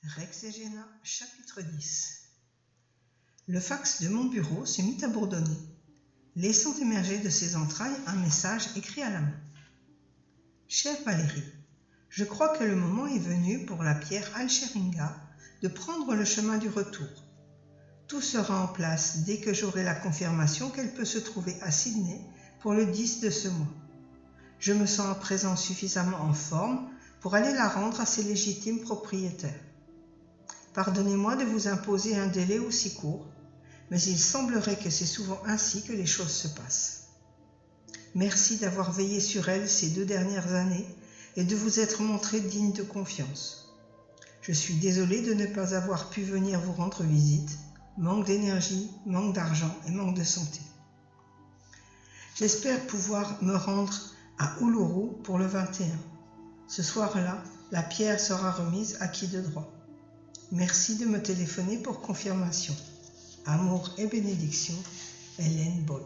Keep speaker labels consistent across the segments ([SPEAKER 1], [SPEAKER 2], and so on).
[SPEAKER 1] Rexegena, chapitre 10. Le fax de mon bureau se mit à bourdonner, laissant émerger de ses entrailles un message écrit à la main. Chère Valérie, je crois que le moment est venu pour la pierre Alcheringa de prendre le chemin du retour. Tout sera en place dès que j'aurai la confirmation qu'elle peut se trouver à Sydney pour le 10 de ce mois. Je me sens à présent suffisamment en forme pour aller la rendre à ses légitimes propriétaires. Pardonnez-moi de vous imposer un délai aussi court, mais il semblerait que c'est souvent ainsi que les choses se passent. Merci d'avoir veillé sur elle ces 2 dernières années et de vous être montré digne de confiance. Je suis désolée de ne pas avoir pu venir vous rendre visite, manque d'énergie, manque d'argent et manque de santé. J'espère pouvoir me rendre à Uluru pour le 21. Ce soir-là, la pierre sera remise à qui de droit. Merci de me téléphoner pour confirmation. Amour et bénédiction, Hélène Boyd.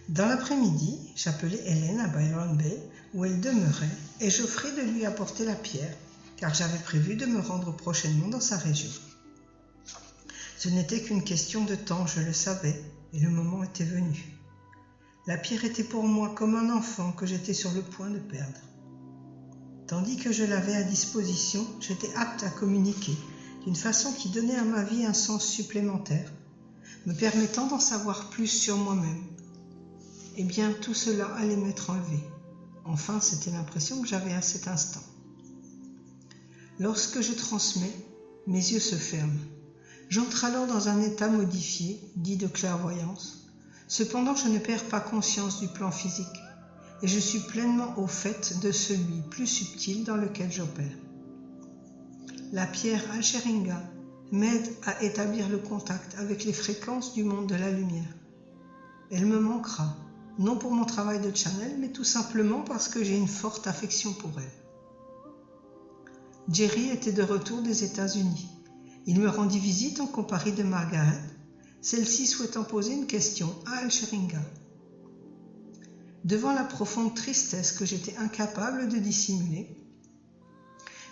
[SPEAKER 1] Dans l'après-midi, j'appelai Hélène à Byron Bay, où elle demeurait, et j'offris de lui apporter la pierre, car j'avais prévu de me rendre prochainement dans sa région. Ce n'était qu'une question de temps, je le savais, et le moment était venu. La pierre était pour moi comme un enfant que j'étais sur le point de perdre. Tandis que je l'avais à disposition, j'étais apte à communiquer d'une façon qui donnait à ma vie un sens supplémentaire, me permettant d'en savoir plus sur moi-même. Eh bien, tout cela allait m'être enlevé. Enfin, c'était l'impression que j'avais à cet instant. Lorsque je transmets, mes yeux se ferment. J'entre alors dans un état modifié, dit de clairvoyance. Cependant, je ne perds pas conscience du plan physique. Et je suis pleinement au fait de celui plus subtil dans lequel j'opère. La pierre Alcheringa m'aide à établir le contact avec les fréquences du monde de la lumière. Elle me manquera, non pour mon travail de channel, mais tout simplement parce que j'ai une forte affection pour elle. Jerry était de retour des États-Unis. Il me rendit visite en compagnie de Margaret, celle-ci souhaitant poser une question à Alcheringa. Devant la profonde tristesse que j'étais incapable de dissimuler,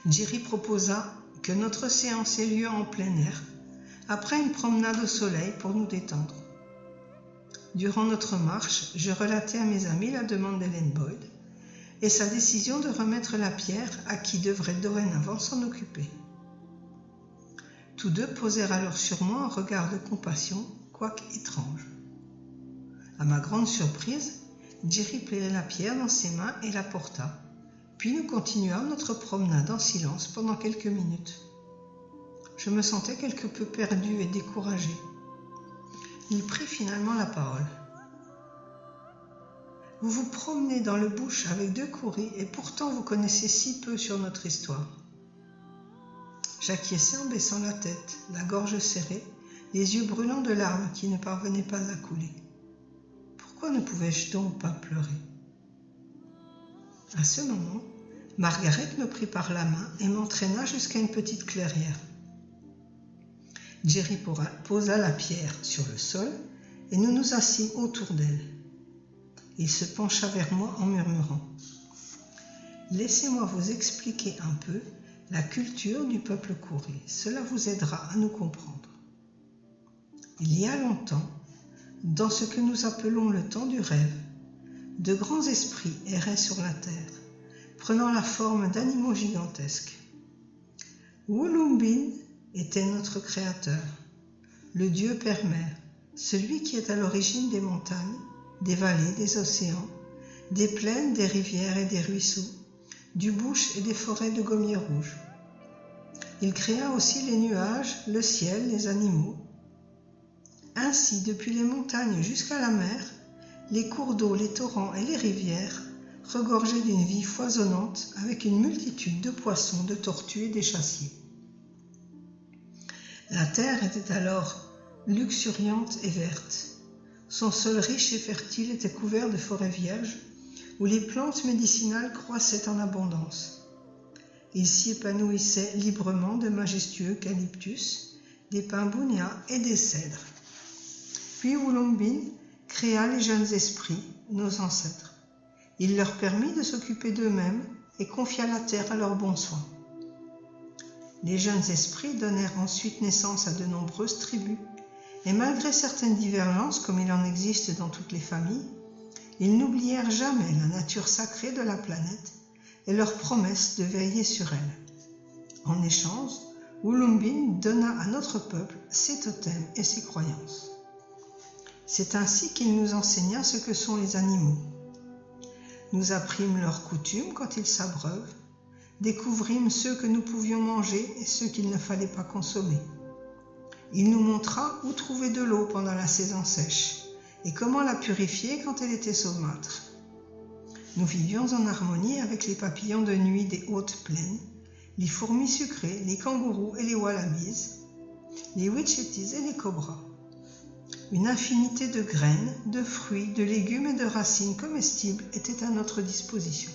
[SPEAKER 1] Jerry proposa que notre séance ait lieu en plein air, après une promenade au soleil pour nous détendre. Durant notre marche, je relatai à mes amis la demande d'Hélène Boyd et sa décision de remettre la pierre à qui devrait dorénavant s'en occuper. Tous deux posèrent alors sur moi un regard de compassion, quoique étrange. À ma grande surprise, Jerry plia la pierre dans ses mains et la porta, puis nous continuâmes notre promenade en silence pendant quelques minutes. Je me sentais quelque peu perdu et découragé. Il prit finalement la parole. « Vous vous promenez dans le bush avec 2 kouris et pourtant vous connaissez si peu sur notre histoire. » J'acquiesçai en baissant la tête, la gorge serrée, les yeux brûlants de larmes qui ne parvenaient pas à couler. Pourquoi ne pouvais-je donc pas pleurer? À ce moment, Margaret me prit par la main et m'entraîna jusqu'à une petite clairière. Jerry posa la pierre sur le sol et nous nous assîmes autour d'elle. Il se pencha vers moi en murmurant « Laissez-moi vous expliquer un peu la culture du peuple kouri. Cela vous aidera à nous comprendre. Il y a longtemps, dans ce que nous appelons le temps du rêve, de grands esprits erraient sur la terre, prenant la forme d'animaux gigantesques. Wulumbin était notre créateur, le Dieu Père-Mère, celui qui est à l'origine des montagnes, des vallées, des océans, des plaines, des rivières et des ruisseaux, du bush et des forêts de gommiers rouges. Il créa aussi les nuages, le ciel, les animaux. Ainsi, depuis les montagnes jusqu'à la mer, les cours d'eau, les torrents et les rivières regorgeaient d'une vie foisonnante avec une multitude de poissons, de tortues et d'échassiers. La terre était alors luxuriante et verte. Son sol riche et fertile était couvert de forêts vierges où les plantes médicinales croissaient en abondance. Il s'y épanouissait librement de majestueux eucalyptus, des pins bounia et des cèdres. Puis Wulumbin créa les jeunes esprits, nos ancêtres. Il leur permit de s'occuper d'eux-mêmes et confia la terre à leurs bons soins. Les jeunes esprits donnèrent ensuite naissance à de nombreuses tribus, et malgré certaines divergences, comme il en existe dans toutes les familles, ils n'oublièrent jamais la nature sacrée de la planète et leur promesse de veiller sur elle. En échange, Wulumbin donna à notre peuple ses totems et ses croyances. C'est ainsi qu'il nous enseigna ce que sont les animaux. Nous apprîmes leurs coutumes quand ils s'abreuvent, découvrîmes ceux que nous pouvions manger et ceux qu'il ne fallait pas consommer. Il nous montra où trouver de l'eau pendant la saison sèche et comment la purifier quand elle était saumâtre. Nous vivions en harmonie avec les papillons de nuit des hautes plaines, les fourmis sucrées, les kangourous et les wallabies, les witchetis et les cobras. Une infinité de graines, de fruits, de légumes et de racines comestibles étaient à notre disposition.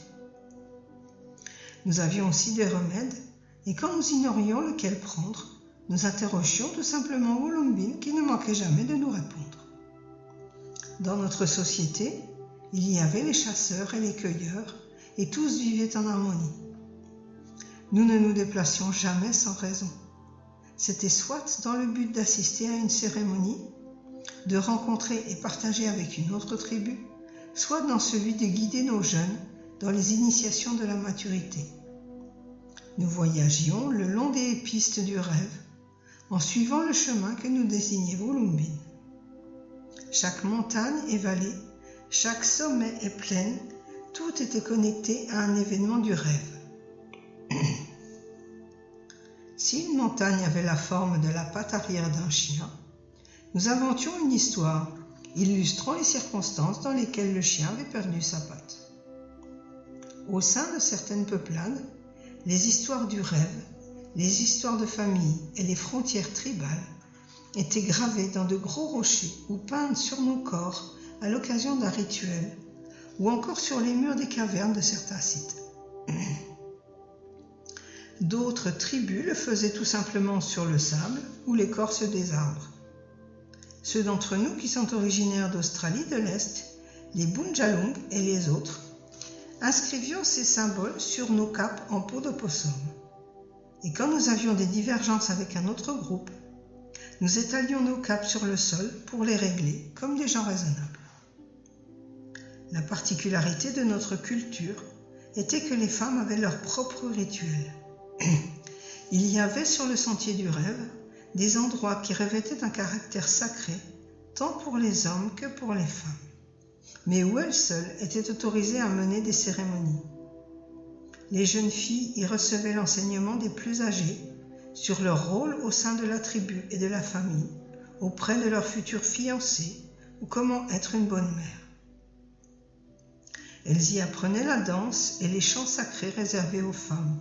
[SPEAKER 1] Nous avions aussi des remèdes, et quand nous ignorions lequel prendre, nous interrogions tout simplement Wulumbin qui ne manquait jamais de nous répondre. Dans notre société, il y avait les chasseurs et les cueilleurs, et tous vivaient en harmonie. Nous ne nous déplacions jamais sans raison. C'était soit dans le but d'assister à une cérémonie, de rencontrer et partager avec une autre tribu, soit dans celui de guider nos jeunes dans les initiations de la maturité. Nous voyagions le long des pistes du rêve, en suivant le chemin que nous désignait Wulumbin. Chaque montagne et vallée, chaque sommet et plaine, tout était connecté à un événement du rêve. Si une montagne avait la forme de la patte arrière d'un chien, nous inventions une histoire illustrant les circonstances dans lesquelles le chien avait perdu sa patte. Au sein de certaines peuplades, les histoires du rêve, les histoires de famille et les frontières tribales étaient gravées dans de gros rochers ou peintes sur nos corps à l'occasion d'un rituel, ou encore sur les murs des cavernes de certains sites. D'autres tribus le faisaient tout simplement sur le sable ou l'écorce des arbres. Ceux d'entre nous qui sont originaires d'Australie de l'Est, les Bundjalung et les autres, inscrivions ces symboles sur nos capes en peau d'opossum. Et quand nous avions des divergences avec un autre groupe, nous étalions nos capes sur le sol pour les régler comme des gens raisonnables. La particularité de notre culture était que les femmes avaient leur propre rituel. Il y avait sur le sentier du rêve des endroits qui revêtaient un caractère sacré, tant pour les hommes que pour les femmes, mais où elles seules étaient autorisées à mener des cérémonies. Les jeunes filles y recevaient l'enseignement des plus âgés sur leur rôle au sein de la tribu et de la famille, auprès de leurs futurs fiancés, ou comment être une bonne mère. Elles y apprenaient la danse et les chants sacrés réservés aux femmes.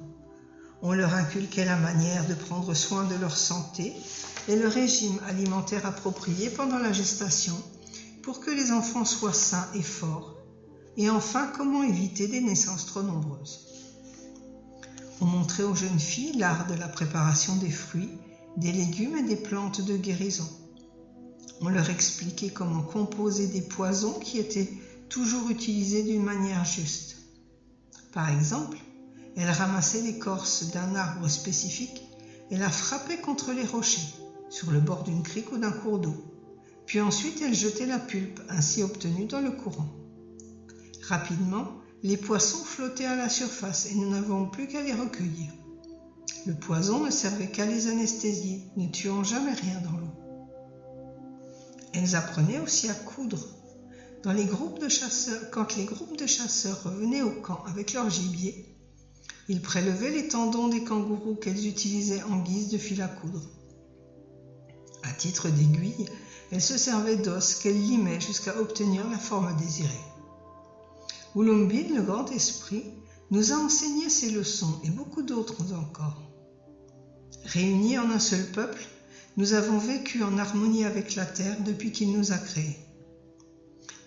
[SPEAKER 1] On leur inculquait la manière de prendre soin de leur santé et le régime alimentaire approprié pendant la gestation pour que les enfants soient sains et forts, et enfin comment éviter des naissances trop nombreuses. On montrait aux jeunes filles l'art de la préparation des fruits, des légumes et des plantes de guérison. On leur expliquait comment composer des poisons qui étaient toujours utilisés d'une manière juste. Par exemple, elles ramassaient l'écorce d'un arbre spécifique et la frappaient contre les rochers, sur le bord d'une crique ou d'un cours d'eau. Puis ensuite, elles jetaient la pulpe ainsi obtenue dans le courant. Rapidement, les poissons flottaient à la surface et nous n'avons plus qu'à les recueillir. Le poison ne servait qu'à les anesthésier, ne tuant jamais rien dans l'eau. Elles apprenaient aussi à coudre. Quand les groupes de chasseurs revenaient au camp avec leur gibier, ils prélevaient les tendons des kangourous qu'elles utilisaient en guise de fil à coudre. À titre d'aiguille, elles se servaient d'os qu'elles limaient jusqu'à obtenir la forme désirée. Wulumbin, le grand esprit, nous a enseigné ces leçons et beaucoup d'autres encore. Réunis en un seul peuple, nous avons vécu en harmonie avec la terre depuis qu'il nous a créés.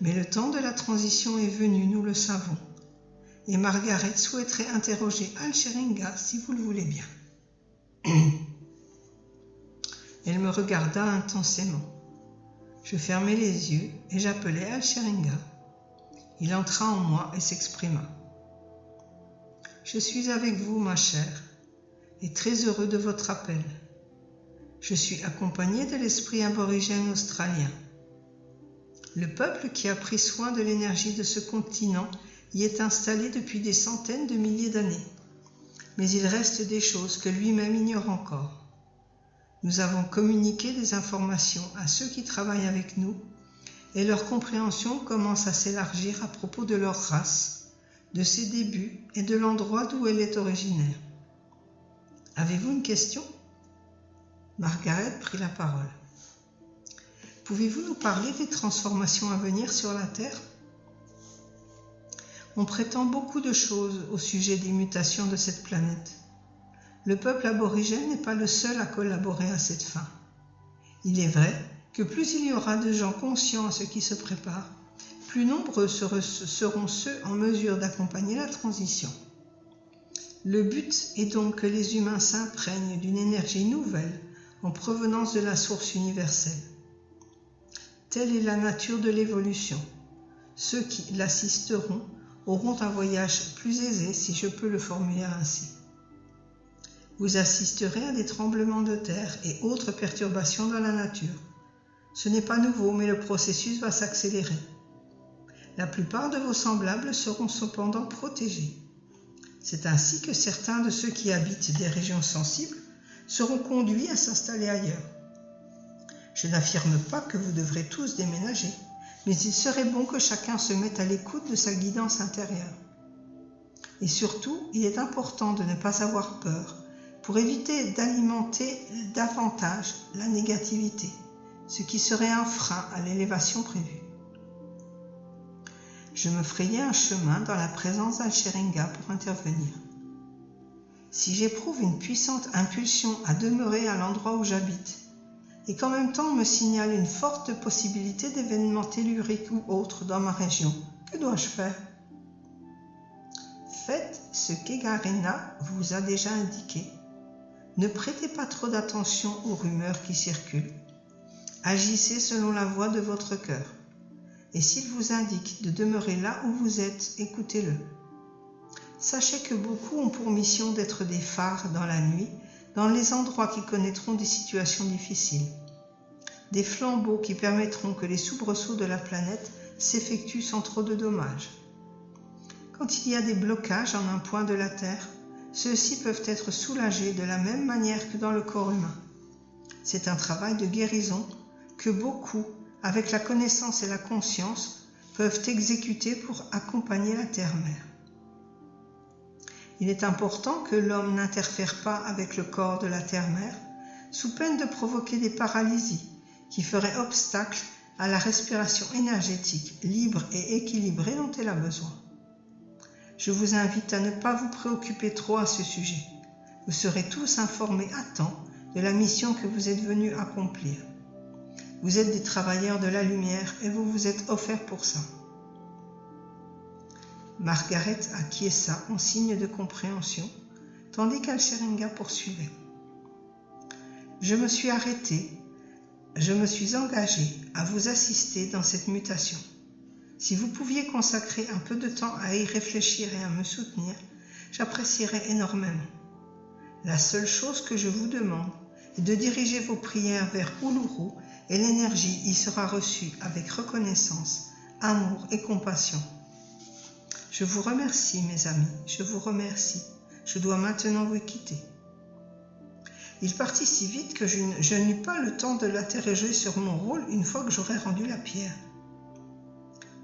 [SPEAKER 1] Mais le temps de la transition est venu, nous le savons, et Margaret souhaiterait interroger Alsheringa si vous le voulez bien. Elle me regarda intensément. Je fermai les yeux et j'appelai Alsheringa. Il entra en moi et s'exprima. « Je suis avec vous, ma chère, et très heureux de votre appel. Je suis accompagné de l'esprit aborigène australien. Le peuple qui a pris soin de l'énergie de ce continent y est installé depuis des centaines de milliers d'années. Mais il reste des choses que lui-même ignore encore. Nous avons communiqué des informations à ceux qui travaillent avec nous et leur compréhension commence à s'élargir à propos de leur race, de ses débuts et de l'endroit d'où elle est originaire. Avez-vous une question ? Margaret prit la parole. Pouvez-vous nous parler des transformations à venir sur la Terre ? On prétend beaucoup de choses au sujet des mutations de cette planète. Le peuple aborigène n'est pas le seul à collaborer à cette fin. Il est vrai que plus il y aura de gens conscients à ce qui se prépare, plus nombreux seront ceux en mesure d'accompagner la transition. Le but est donc que les humains s'imprègnent d'une énergie nouvelle en provenance de la source universelle. Telle est la nature de l'évolution. Ceux qui l'assisteront auront un voyage plus aisé, si je peux le formuler ainsi. Vous assisterez à des tremblements de terre et autres perturbations dans la nature. Ce n'est pas nouveau, mais le processus va s'accélérer. La plupart de vos semblables seront cependant protégés. C'est ainsi que certains de ceux qui habitent des régions sensibles seront conduits à s'installer ailleurs. Je n'affirme pas que vous devrez tous déménager, mais il serait bon que chacun se mette à l'écoute de sa guidance intérieure. Et surtout, il est important de ne pas avoir peur pour éviter d'alimenter davantage la négativité, ce qui serait un frein à l'élévation prévue. Je me frayais un chemin dans la présence d'Alsheringa pour intervenir. Si j'éprouve une puissante impulsion à demeurer à l'endroit où j'habite, et qu'en même temps on me signale une forte possibilité d'événements telluriques ou autres dans ma région, que dois-je faire ? Faites ce qu'Egarena vous a déjà indiqué. Ne prêtez pas trop d'attention aux rumeurs qui circulent. Agissez selon la voix de votre cœur. Et s'il vous indique de demeurer là où vous êtes, écoutez-le. Sachez que beaucoup ont pour mission d'être des phares dans la nuit, dans les endroits qui connaîtront des situations difficiles. Des flambeaux qui permettront que les soubresauts de la planète s'effectuent sans trop de dommages. Quand il y a des blocages en un point de la Terre, ceux-ci peuvent être soulagés de la même manière que dans le corps humain. C'est un travail de guérison que beaucoup, avec la connaissance et la conscience, peuvent exécuter pour accompagner la Terre-Mère. Il est important que l'homme n'interfère pas avec le corps de la Terre-Mère, sous peine de provoquer des paralysies qui feraient obstacle à la respiration énergétique libre et équilibrée dont elle a besoin. Je vous invite à ne pas vous préoccuper trop à ce sujet. Vous serez tous informés à temps de la mission que vous êtes venus accomplir. Vous êtes des travailleurs de la lumière et vous vous êtes offerts pour ça. Margaret acquiesça en signe de compréhension, tandis qu'Alsheringa poursuivait. Je me suis engagé à vous assister dans cette mutation. Si vous pouviez consacrer un peu de temps à y réfléchir et à me soutenir, j'apprécierais énormément. La seule chose que je vous demande est de diriger vos prières vers Uluru et l'énergie y sera reçue avec reconnaissance, amour et compassion. Je vous remercie, mes amis, je vous remercie. Je dois maintenant vous quitter. Il partit si vite que je n'eus pas le temps de l'interroger sur mon rôle une fois que j'aurais rendu la pierre.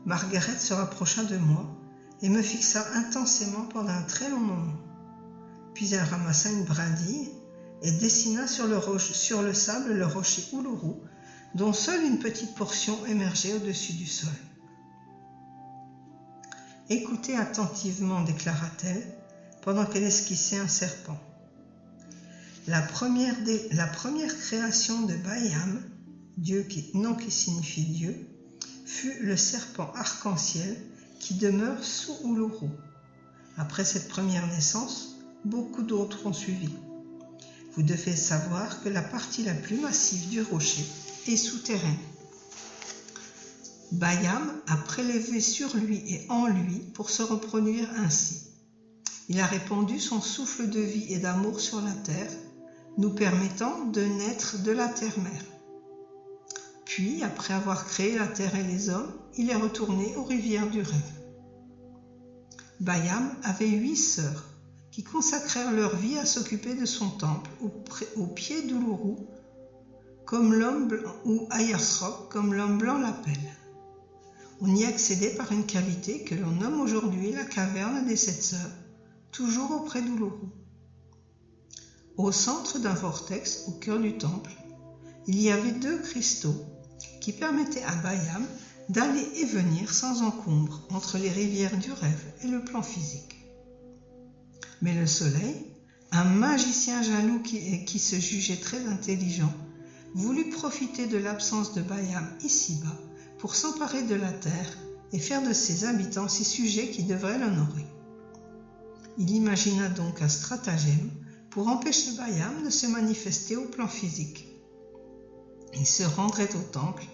[SPEAKER 1] Margaret se rapprocha de moi et me fixa intensément pendant un très long moment. Puis elle ramassa une brindille et dessina sur le sable le rocher Uluru, dont seule une petite portion émergeait au-dessus du sol. « Écoutez attentivement, déclara-t-elle, pendant qu'elle esquissait un serpent. La première création de Bayam, nom qui signifie Dieu, fut le serpent arc-en-ciel qui demeure sous Uluru. Après cette première naissance, beaucoup d'autres ont suivi. Vous devez savoir que la partie la plus massive du rocher est souterraine. Bayam a prélevé sur lui et en lui pour se reproduire ainsi. Il a répandu son souffle de vie et d'amour sur la terre, nous permettant de naître de la terre-mère. Puis, après avoir créé la terre et les hommes, il est retourné aux rivières du rêve. Bayam avait 8 sœurs qui consacrèrent leur vie à s'occuper de son temple au pied d'Uluru, comme l'homme blanc, ou Ayasrock, comme l'homme blanc l'appelle. On y accédait par une cavité que l'on nomme aujourd'hui la caverne des 7 sœurs, toujours auprès d'Uluru. Au centre d'un vortex, au cœur du temple, il y avait 2 cristaux qui permettaient à Bayam d'aller et venir sans encombre entre les rivières du rêve et le plan physique. Mais le soleil, un magicien jaloux qui se jugeait très intelligent, voulut profiter de l'absence de Bayam ici-bas pour s'emparer de la terre et faire de ses habitants ses sujets qui devraient l'honorer. Il imagina donc un stratagème pour empêcher Bayam de se manifester au plan physique. Il se rendrait au temple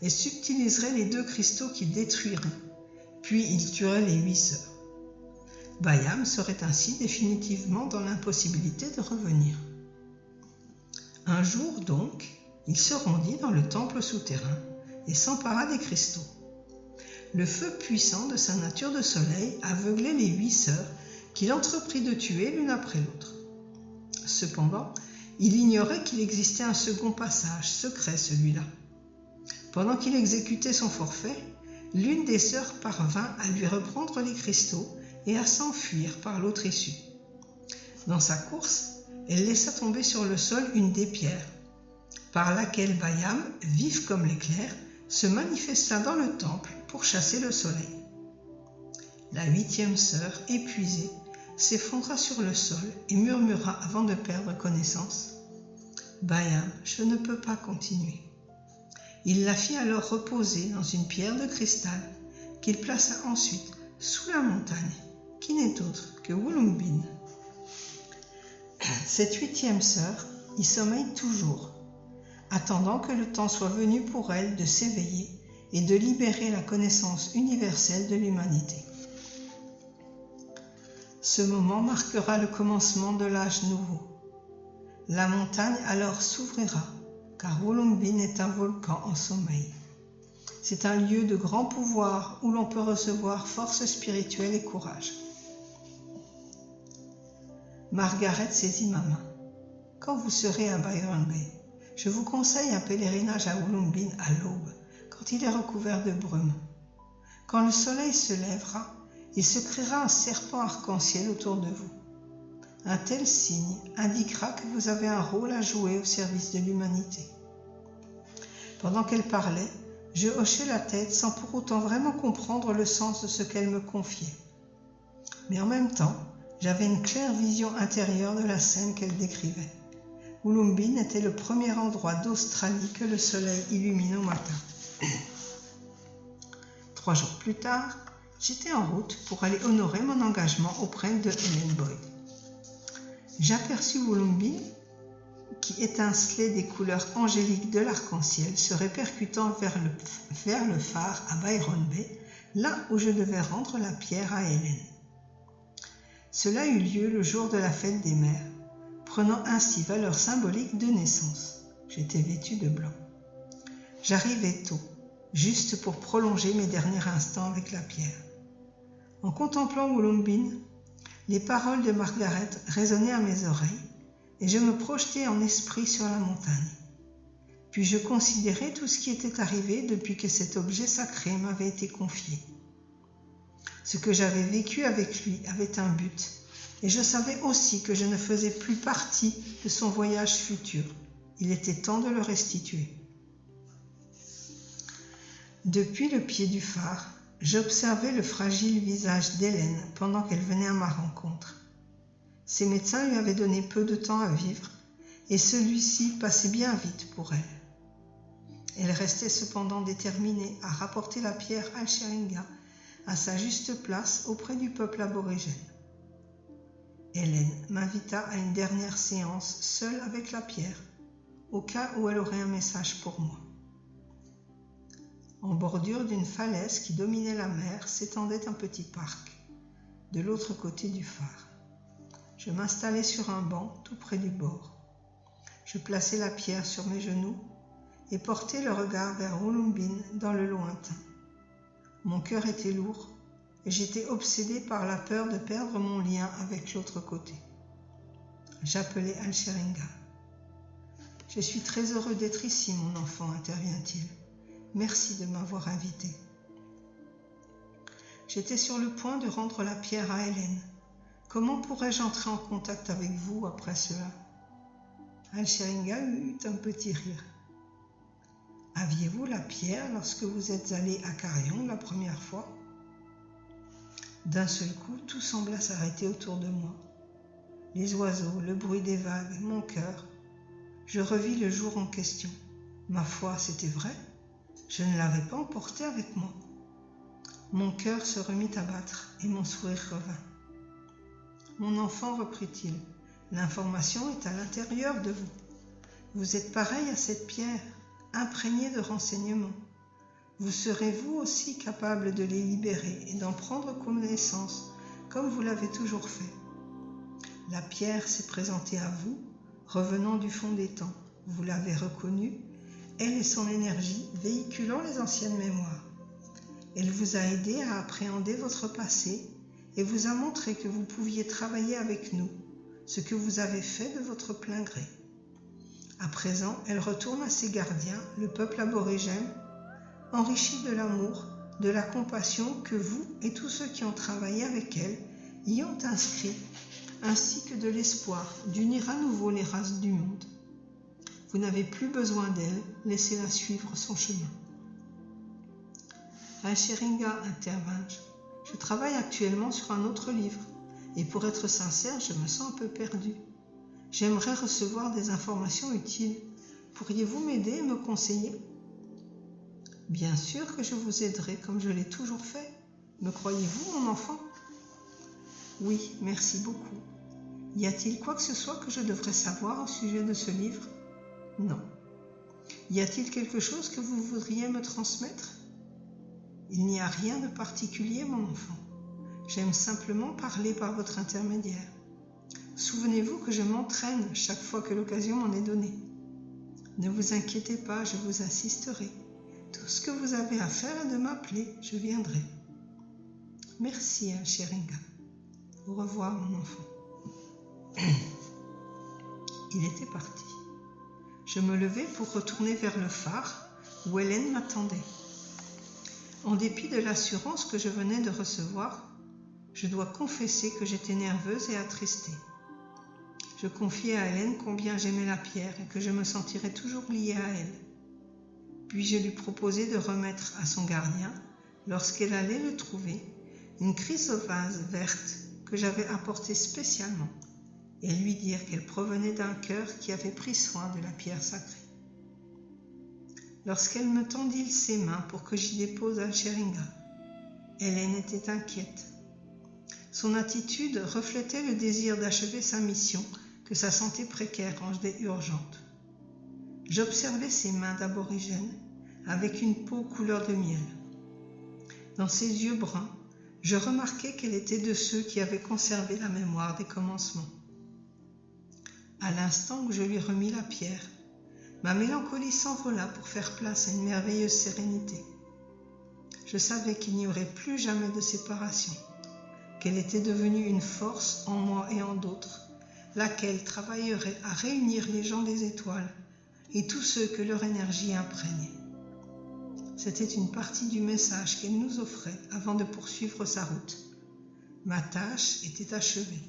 [SPEAKER 1] et subtiliserait les 2 cristaux qu'il détruirait, puis il tuerait les 8 sœurs. Bayam serait ainsi définitivement dans l'impossibilité de revenir. Un jour donc, il se rendit dans le temple souterrain et s'empara des cristaux. Le feu puissant de sa nature de soleil aveuglait les 8 sœurs qu'il entreprit de tuer l'une après l'autre. Cependant, il ignorait qu'il existait un second passage, secret celui-là. Pendant qu'il exécutait son forfait, l'une des sœurs parvint à lui reprendre les cristaux et à s'enfuir par l'autre issue. Dans sa course, elle laissa tomber sur le sol une des pierres, par laquelle Bayam, vif comme l'éclair, se manifesta dans le temple pour chasser le soleil. La 8e sœur, épuisée, s'effondra sur le sol et murmura avant de perdre connaissance « Bayam, je ne peux pas continuer ». Il la fit alors reposer dans une pierre de cristal qu'il plaça ensuite sous la montagne, qui n'est autre que Wulumbin. Cette 8e sœur y sommeille toujours, attendant que le temps soit venu pour elle de s'éveiller et de libérer la connaissance universelle de l'humanité. Ce moment marquera le commencement de l'âge nouveau. La montagne alors s'ouvrira, car Wulumbin est un volcan en sommeil. C'est un lieu de grand pouvoir où l'on peut recevoir force spirituelle et courage. Margaret saisit ma main. Quand vous serez à Byron Bay, je vous conseille un pèlerinage à Wulumbin à l'aube, quand il est recouvert de brume. Quand le soleil se lèvera, il se créera un serpent arc-en-ciel autour de vous. Un tel signe indiquera que vous avez un rôle à jouer au service de l'humanité. Pendant qu'elle parlait, je hochais la tête sans pour autant vraiment comprendre le sens de ce qu'elle me confiait. Mais en même temps, j'avais une claire vision intérieure de la scène qu'elle décrivait. Wulumbin était le premier endroit d'Australie que le soleil illumine au matin. 3 jours plus tard, j'étais en route pour aller honorer mon engagement auprès de Ellen Boyd. J'aperçus Wulumbin qui étincelait des couleurs angéliques de l'arc-en-ciel se répercutant vers le phare à Byron Bay, là où je devais rendre la pierre à Hélène. Cela eut lieu le jour de la fête des mères, prenant ainsi valeur symbolique de naissance. J'étais vêtue de blanc. J'arrivais tôt, juste pour prolonger mes derniers instants avec la pierre. En contemplant Wulumbin, les paroles de Margaret résonnaient à mes oreilles et je me projetais en esprit sur la montagne. Puis je considérais tout ce qui était arrivé depuis que cet objet sacré m'avait été confié. Ce que j'avais vécu avec lui avait un but, et je savais aussi que je ne faisais plus partie de son voyage futur. Il était temps de le restituer. Depuis le pied du phare, j'observais le fragile visage d'Hélène pendant qu'elle venait à ma rencontre. Ses médecins lui avaient donné peu de temps à vivre, et celui-ci passait bien vite pour elle. Elle restait cependant déterminée à rapporter la pierre Al-Sheringa à sa juste place auprès du peuple aborigène. Hélène m'invita à une dernière séance seule avec la pierre, au cas où elle aurait un message pour moi. En bordure d'une falaise qui dominait la mer s'étendait un petit parc, de l'autre côté du phare. Je m'installai sur un banc tout près du bord. Je plaçai la pierre sur mes genoux et portai le regard vers Ulumbin dans le lointain. Mon cœur était lourd et j'étais obsédé par la peur de perdre mon lien avec l'autre côté. J'appelai Alcheringa. « Je suis très heureux d'être ici, mon enfant, intervient-il. Merci de m'avoir invité. » J'étais sur le point de rendre la pierre à Hélène. Comment pourrais-je entrer en contact avec vous après cela? Alcheringa eut un petit rire. Aviez-vous la pierre lorsque vous êtes allé à Carillon la première fois? D'un seul coup, tout sembla s'arrêter autour de moi. Les oiseaux, le bruit des vagues, mon cœur. Je revis le jour en question. Ma foi, c'était vrai. Je ne l'avais pas emporté avec moi. Mon cœur se remit à battre et mon sourire revint. Mon enfant, reprit-il, l'information est à l'intérieur de vous. Vous êtes pareil à cette pierre, imprégné de renseignements. Vous serez vous aussi capable de les libérer et d'en prendre connaissance, comme vous l'avez toujours fait. La pierre s'est présentée à vous, revenant du fond des temps. Vous l'avez reconnue, elle et son énergie véhiculant les anciennes mémoires. Elle vous a aidé à appréhender votre passé et vous a montré que vous pouviez travailler avec nous, ce que vous avez fait de votre plein gré. À présent, elle retourne à ses gardiens, le peuple aborigène, enrichi de l'amour, de la compassion que vous et tous ceux qui ont travaillé avec elle y ont inscrit, ainsi que de l'espoir d'unir à nouveau les races du monde. Vous n'avez plus besoin d'elle, laissez-la suivre son chemin. Alcheringa intervint. Je travaille actuellement sur un autre livre, et pour être sincère, je me sens un peu perdu. J'aimerais recevoir des informations utiles. Pourriez-vous m'aider et me conseiller? Bien sûr que je vous aiderai comme je l'ai toujours fait. Me croyez-vous, mon enfant? Oui, merci beaucoup. Y a-t-il quoi que ce soit que je devrais savoir au sujet de ce livre? Non. Y a-t-il quelque chose que vous voudriez me transmettre? Il n'y a rien de particulier, mon enfant. J'aime simplement parler par votre intermédiaire. Souvenez-vous que je m'entraîne chaque fois que l'occasion m'en est donnée. Ne vous inquiétez pas, je vous assisterai. Tout ce que vous avez à faire est de m'appeler, je viendrai. Merci, Alcheringa. Au revoir, mon enfant. Il était parti. Je me levai pour retourner vers le phare où Hélène m'attendait. En dépit de l'assurance que je venais de recevoir, je dois confesser que j'étais nerveuse et attristée. Je confiai à Hélène combien j'aimais la pierre et que je me sentirais toujours liée à elle. Puis je lui proposai de remettre à son gardien, lorsqu'elle allait le trouver, une chrysoprase verte que j'avais apportée spécialement, et lui dire qu'elle provenait d'un cœur qui avait pris soin de la pierre sacrée. Lorsqu'elle me tendit ses mains pour que j'y dépose Alcheringa, Hélène était inquiète. Son attitude reflétait le désir d'achever sa mission que sa santé précaire rendait urgente. J'observais ses mains d'aborigène avec une peau couleur de miel. Dans ses yeux bruns, je remarquai qu'elle était de ceux qui avaient conservé la mémoire des commencements. À l'instant où je lui remis la pierre, ma mélancolie s'envola pour faire place à une merveilleuse sérénité. Je savais qu'il n'y aurait plus jamais de séparation, qu'elle était devenue une force en moi et en d'autres, laquelle travaillerait à réunir les gens des étoiles et tous ceux que leur énergie imprégnait. C'était une partie du message qu'elle nous offrait avant de poursuivre sa route. Ma tâche était achevée.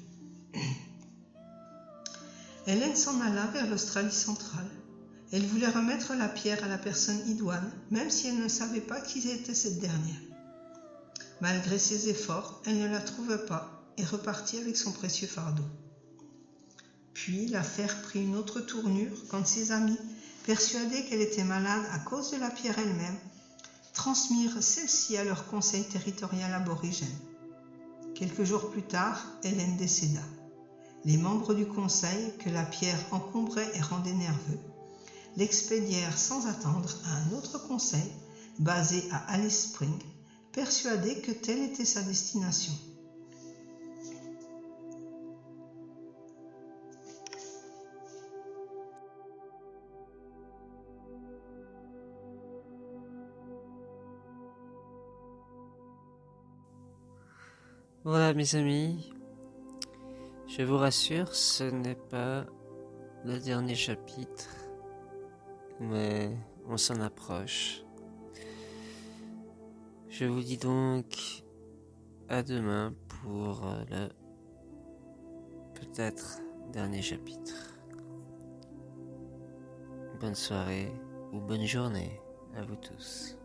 [SPEAKER 1] Hélène s'en alla vers l'Australie centrale. Elle voulait remettre la pierre à la personne idoine, même si elle ne savait pas qui était cette dernière. Malgré ses efforts, elle ne la trouva pas et repartit avec son précieux fardeau. Puis l'affaire prit une autre tournure quand ses amis, persuadés qu'elle était malade à cause de la pierre elle-même, transmirent celle-ci à leur conseil territorial aborigène. Quelques jours plus tard, Hélène décéda. Les membres du conseil, que la pierre encombrait et rendait nerveux, l'expédièrent sans attendre à un autre conseil, basé à Alice Springs, persuadés que telle était sa destination.
[SPEAKER 2] Voilà mes amis, je vous rassure, ce n'est pas le dernier chapitre, mais on s'en approche. Je vous dis donc à demain pour le peut-être dernier chapitre. Bonne soirée ou bonne journée à vous tous.